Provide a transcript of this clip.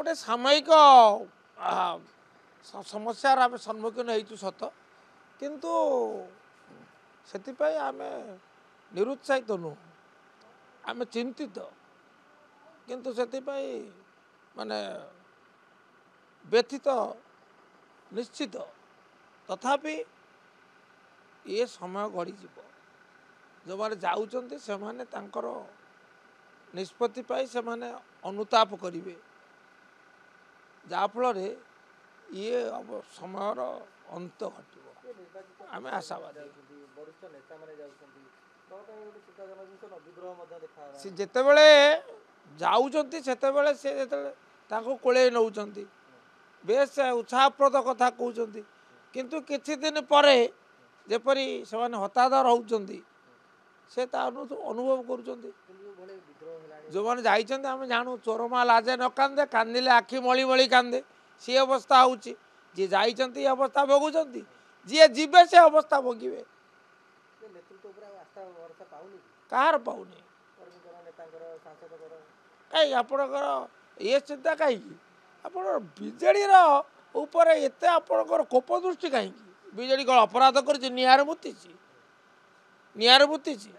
गोटे सामयिक समस्यार आम सम्मुखीन हो सत किंतु से आम निरुत्साहित नुह आम चिंतित किंतु से माने व्यथित निश्चित तथापि ये समय गड़ी जो मैंने जाऊँच से माने तांकर निष्पत्ति पाई से माने अनुताप करेंगे जाफल ये समयर अंत घट आम आशावादी सी जिते बड़े जाऊँच से कोले नौ बेस उत्साहप्रद कथा कहते किंतु किछि दिन पर जेपरी से हतादर होती से अनुभव कर जो मैंने जाइए आम जानू चोरमा लाजे न कांदे कांदिले आखि मली मली कांदे सी अवस्था होची जी जाइए अवस्था भोगुंट जी जीवे से अवस्था भोगे कहार पाऊनी कहीं आपणकर ये चिंता कहीं आप विजेडी ऊपर एत आपणकर कोप दृष्टि कहीं विजेडी अपराध कर निआर मुतीची